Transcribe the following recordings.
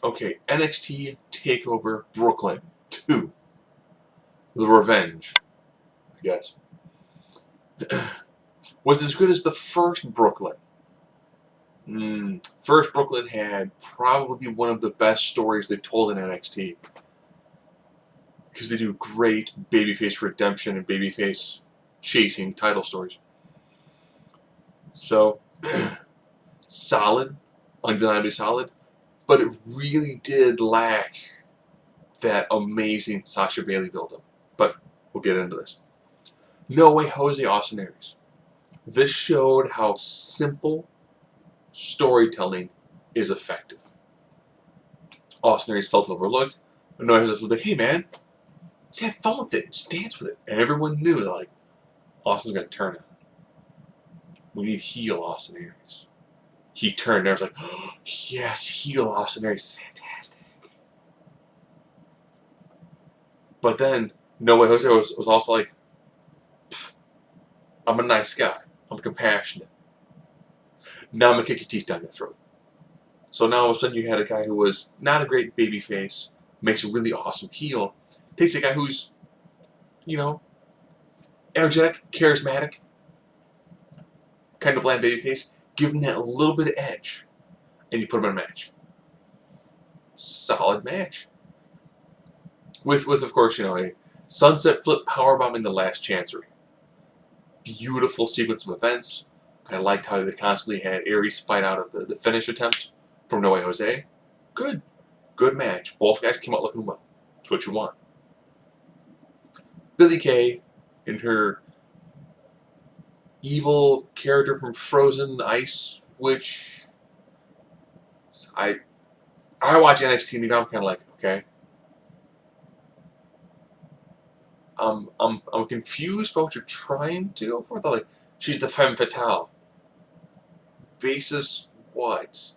Okay, NXT Takeover Brooklyn 2. The Revenge, I guess. Was as good as the first Brooklyn. First Brooklyn had probably one of the best stories they've told in NXT. Because they do great babyface redemption and babyface chasing title stories. So, solid, undeniably solid, but it really did lack that amazing Sasha Bayley build-up. But we'll get into this. No Way Jose Austin Aries. This showed how simple storytelling is effective. Austin Aries felt overlooked, but No Way Jose was like, hey man, just have fun with it, just dance with it. And everyone knew that, like, Austin's going to turn it. We need heel Austin Aries. He turned and I was like, oh, yes, heel Austin Aries is fantastic. But then, No Way Jose was also like, I'm a nice guy. I'm compassionate. Now I'm going to kick your teeth down your throat. So now all of a sudden you had a guy who was not a great baby face, makes a really awesome heel, takes a guy who's, energetic, charismatic, kind of bland baby face, give him that little bit of edge, and you put him in a match. Solid match. With of course, a sunset flip powerbomb in the last chancery. Beautiful sequence of events. I liked how they constantly had Aries fight out of the finish attempt from No Way Jose. Good match. Both guys came out looking well. That's what you want. Billie Kay, in her evil character from Frozen Ice, which I watch NXT and I'm kind of like, okay. I'm confused about what you're trying to go for. They're like, she's the femme fatale. Basis what?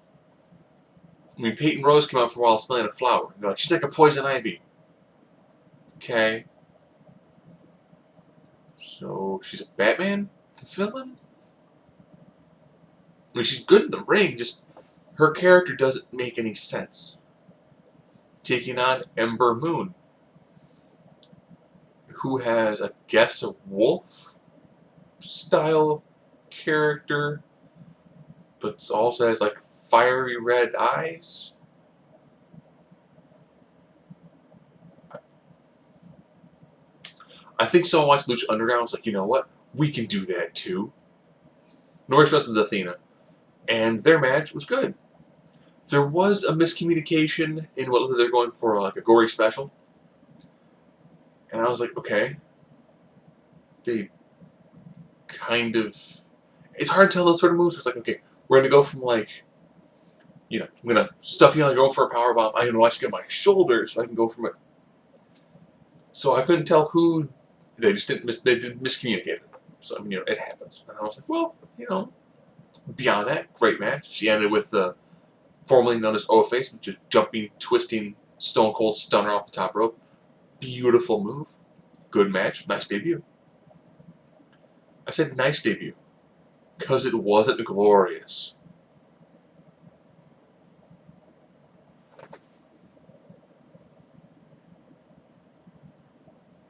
I mean, Peyton Rose came out for a while smelling a flower. They're like, she's like a poison ivy. Okay. So she's a Batman villain? I mean, she's good in the ring, just her character doesn't make any sense. Taking on Ember Moon, who has, I guess, a wolf-style character, but also has, like, fiery red eyes. I think someone watched Lucha Underground was like, you know what? We can do that too. Norris versus Athena. And their match was good. There was a miscommunication in whether they're going for like a gory special. And I was like, okay. They kind of... It's hard to tell those sort of moves. It's like, okay, we're going to go from like, I'm going to stuff you on, go for a powerbomb. I'm going to watch you get my shoulders so I can go from it. So I couldn't tell who... They just didn't miscommunicate it. So, it happens. And I was like, well, beyond that, great match. She ended with the formerly known as O-Face, which is jumping, twisting, stone cold stunner off the top rope. Beautiful move. Good match. Nice debut. I said nice debut because it wasn't glorious.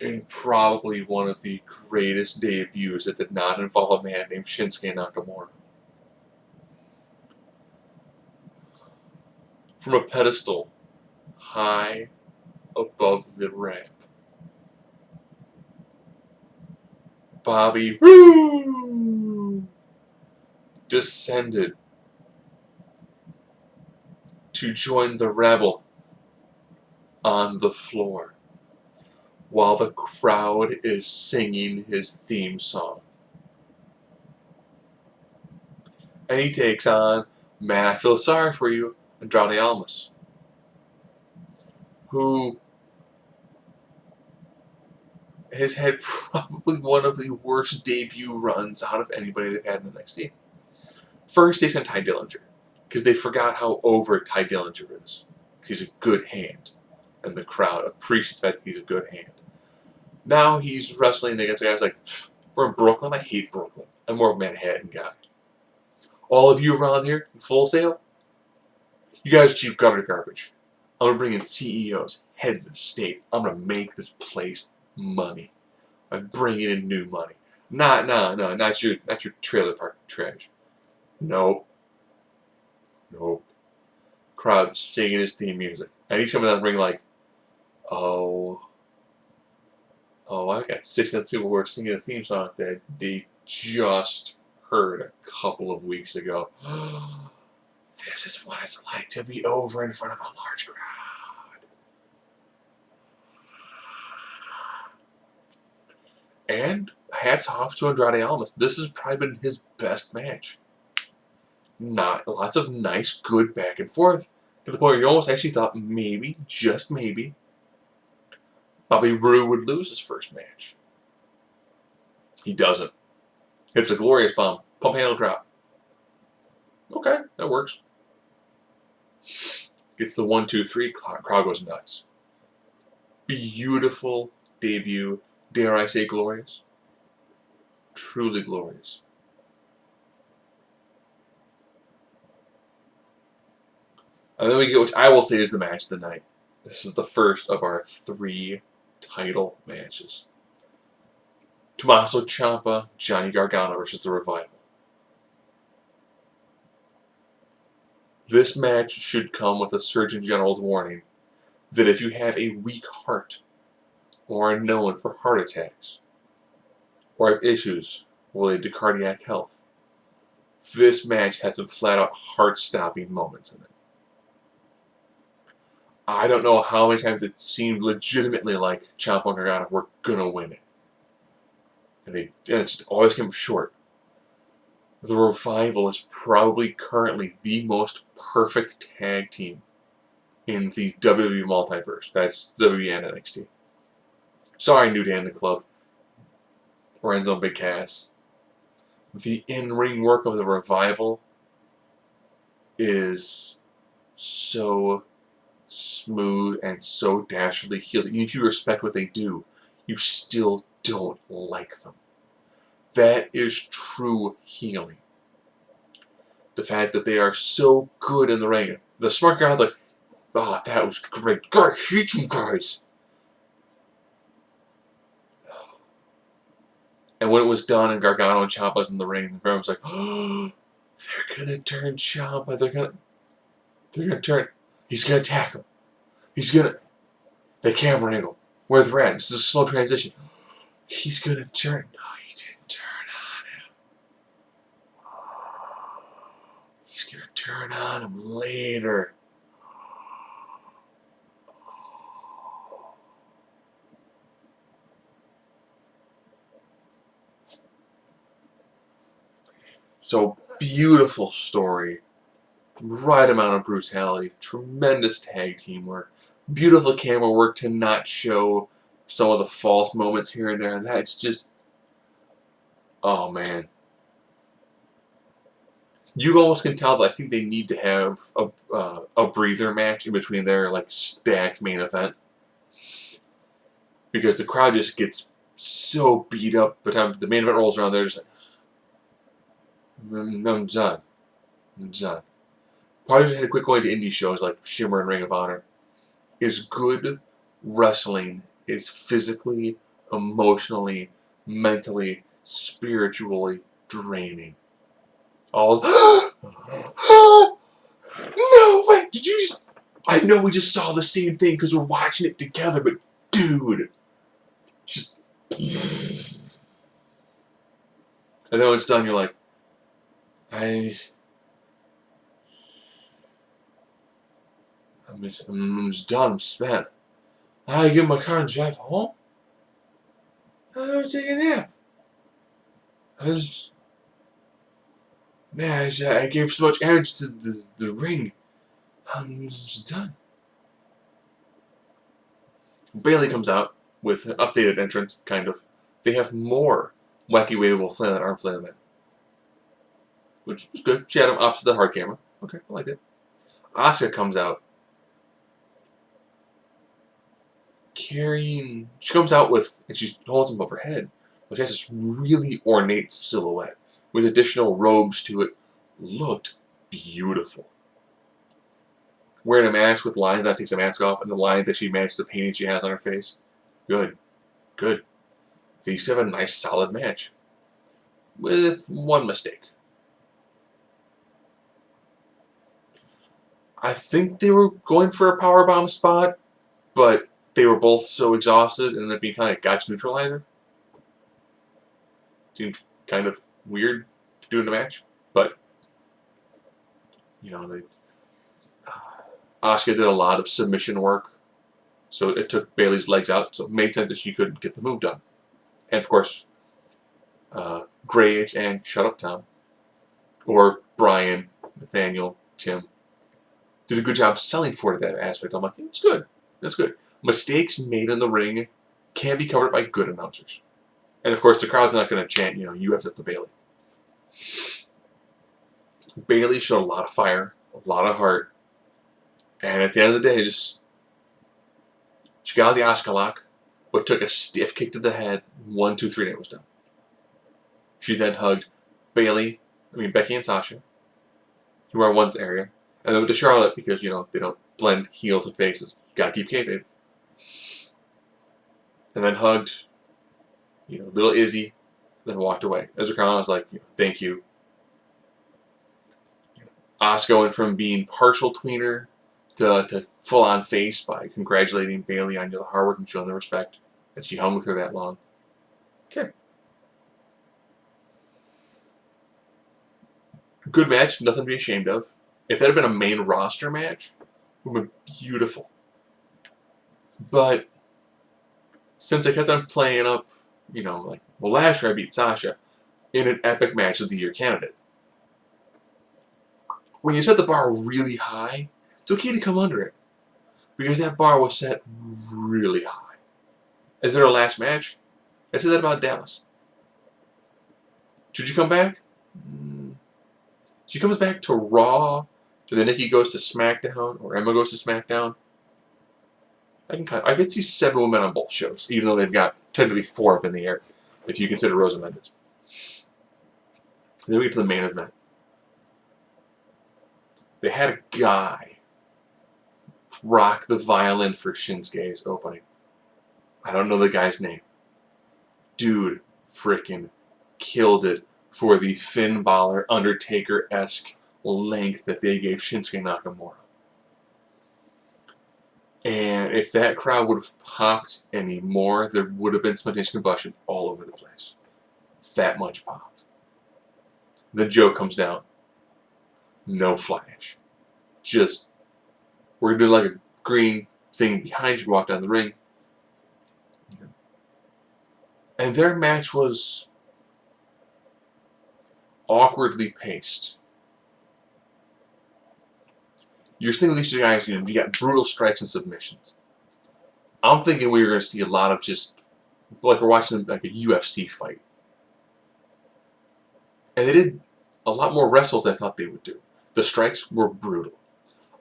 And probably one of the greatest debuts that did not involve a man named Shinsuke Nakamura. From a pedestal high above the ramp, Bobby descended to join the rebel on the floor while the crowd is singing his theme song. And he takes on, man, I feel sorry for you, Andrade Almas, who has had probably one of the worst debut runs out of anybody they've had in NXT. First, they sent Ty Dillinger, because they forgot how over Ty Dillinger is. He's a good hand, and the crowd appreciates the fact that he's a good hand. Now he's wrestling against a guy who's like, we're in Brooklyn, I hate Brooklyn. I'm more of a Manhattan guy. All of you around here in Full Sail, you guys are cheap gutter garbage. I'm going to bring in CEOs, heads of state. I'm going to make this place money. I'm bringing in new money. Not your trailer park trash. Nope. Crowd singing his theme music. And he's coming out and ring like, I got 6 people who are singing a theme song that they just heard a couple of weeks ago. This is what it's like to be over in front of a large crowd. And hats off to Andrade Almas. This has probably been his best match. Lots of nice, good back and forth. To the point where you almost actually thought maybe, just maybe, Bobby Roode would lose his first match. He doesn't. It's a glorious bomb. Pump handle drop. Okay, that works. Gets the 1, 2, 3. Crowd goes nuts. Beautiful debut. Dare I say glorious? Truly glorious. And then we get, which I will say is the match of the night. This is the first of our 3 title matches. Tommaso Ciampa, Johnny Gargano versus the Revival. This match should come with a Surgeon General's warning that if you have a weak heart, or are known for heart attacks, or have issues related to cardiac health, this match has some flat-out heart-stopping moments in it. I don't know how many times it seemed legitimately like Ciampa and Gargano were gonna win it. And it just always came up short. The Revival is probably currently the most perfect tag team in the WWE multiverse. That's WWE and NXT. Sorry, New Day in the Club. Renzo and Big Cass. The in-ring work of the Revival is so smooth and so dastardly healed. Even if you respect what they do, you still don't like them. That is true healing. The fact that they are so good in the ring. The smart guy's like, oh, that was great. God, I hate you guys. And when it was done and Gargano and Ciampa was in the ring, the crowd was like, oh, they're gonna turn Ciampa. They're gonna turn. He's gonna attack him. The camera angle. Where they're at. This is a slow transition. He's gonna turn. No, he didn't turn on him. He's gonna turn on him later. So, beautiful story. Right amount of brutality. Tremendous tag team work. Beautiful camera work to not show some of the false moments here and there. That's just... oh, man. You almost can tell that I think they need to have a breather match in between their like stacked main event. Because the crowd just gets so beat up by the time the main event rolls around, they're just like, I'm done. Probably just had to quit going to indie shows like Shimmer and Ring of Honor. Is good wrestling is physically, emotionally, mentally, spiritually draining. All no way! Did you just... I know we just saw the same thing because we're watching it together, but dude, just... and then when it's done, you're like, I'm just done. I'm spent. I get in my car and drive home. I'm gonna take a nap. Man, I gave so much energy to the ring. I'm just done. Bailey comes out with an updated entrance, kind of. They have more wacky waveable flailing arm flailing men, which was good. She had him opposite the hard camera. Okay, I like it. Asuka comes out carrying. She comes out with, and she holds him over her head, which has this really ornate silhouette with additional robes to it. Looked beautiful. wearing a mask with lines that takes the mask off, and the lines actually match the painting she has on her face. Good. Good. These two have a nice, solid match. With one mistake. I think they were going for a powerbomb spot, but they were both so exhausted and it being kind of like gotcha neutralizer. Seemed kind of weird to do in a match, but you know, Asuka did a lot of submission work, so it took Bayley's legs out, so it made sense that she couldn't get the move done. And of course, Graves and Shut Up Tom, or Brian, Nathaniel, Tim, did a good job selling for that aspect. I'm like, it's good. That's good. Mistakes made in the ring can be covered by good announcers. And of course, the crowd's not going to chant, you have to Bayley. Bayley showed a lot of fire, a lot of heart, and at the end of the day, she got out the Asuka lock, but took a stiff kick to the head. 1, 2, 3, and it was done. She then hugged Becky and Sasha, who are in one area, and then went to Charlotte because, they don't blend heels and faces. Gotta keep kayfabe. And then hugged, little Izzy, then walked away. As a crowd, I was like, thank you. Asuka went from being partial tweener to full-on face by congratulating Bayley on the hard work and showing the respect that she hung with her that long. Okay. Good match, nothing to be ashamed of. If that had been a main roster match, it would have been beautiful. But since I kept on playing up, last year I beat Sasha in an epic match of the year candidate. When you set the bar really high, it's okay to come under it. Because that bar was set really high. As in our last match, I said that about Dallas. Should you come back? She comes back to Raw, and then Nikki goes to SmackDown, or Emma goes to SmackDown. I could see 7 women on both shows, even though they've got technically 4 up in the air, if you consider Rosa Mendes. Then we get to the main event. They had a guy rock the violin for Shinsuke's opening. I don't know the guy's name. Dude freaking killed it for the Finn Balor Undertaker-esque length that they gave Shinsuke Nakamura. And if that crowd would have popped any more, there would have been spontaneous combustion all over the place. That much popped. Then Joe comes down. No flash. Just, we're going to do like a green thing behind you, walk down the ring. And their match was awkwardly paced. You're thinking these two guys, you got brutal strikes and submissions. I'm thinking we were going to see a lot of just, like we're watching like a UFC fight. And they did a lot more wrestles than I thought they would do. The strikes were brutal.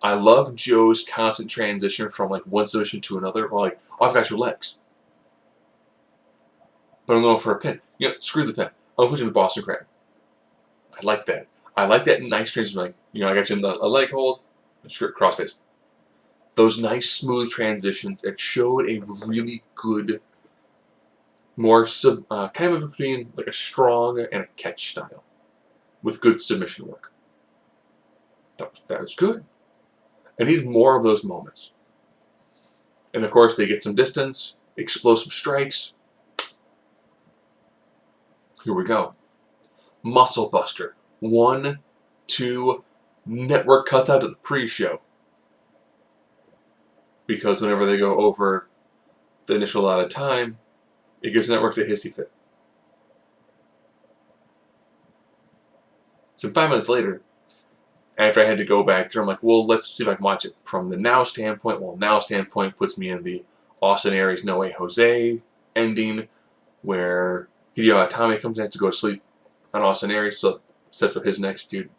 I love Joe's constant transition from like one submission to another, or like, oh, I've got your legs. But I'm going for a pin. Screw the pin. I'm pushing the Boston Crab. I like that. I like that nice transition. Like, I got you in a leg hold, crossface. Those nice smooth transitions. It showed a really good, more kind of between like a strong and a catch style, with good submission work. That was good. I needed more of those moments. And of course, they get some distance, explosive strikes. Here we go. Muscle Buster. 1, 2, network cuts out of the pre-show. Because whenever they go over the initial allotted time, it gives networks a hissy fit. So 5 minutes later, after I had to go back through, I'm like, well, let's see if I can watch it from the now standpoint. Well, now standpoint puts me in the Austin Aries No Way Jose ending, where Hideo Itami comes in to go to sleep on Austin Aries, so sets up his next feud.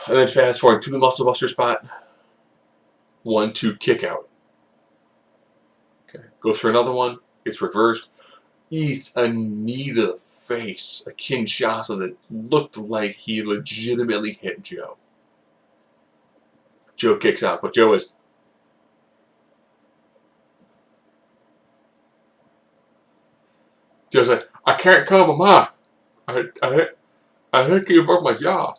And then fast forward to the Muscle Buster spot. 1, 2, kick out. Okay, goes for another one. It's reversed. Eats a knee to the face. A Kinshasa that looked like he legitimately hit Joe. Joe kicks out, but Joe is. Joe's like, I can't come, Mama. I think you broke my jaw.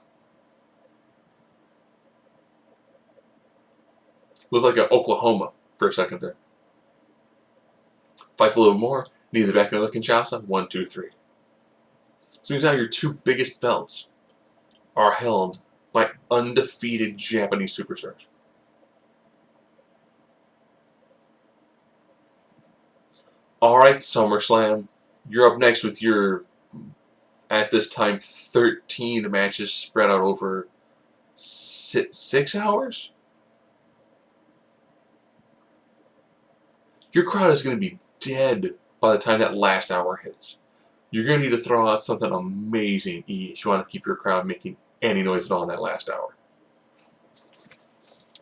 Looks like a Oklahoma for a second there. Fights a little more. Knee to the back of the Kinshasa. 1, 2, 3. So means now your two biggest belts are held by undefeated Japanese superstars. Alright, SummerSlam. You're up next with your, at this time, 13 matches spread out over 6 hours? Your crowd is going to be dead by the time that last hour hits. You're going to need to throw out something amazing if you want to keep your crowd making any noise at all in that last hour.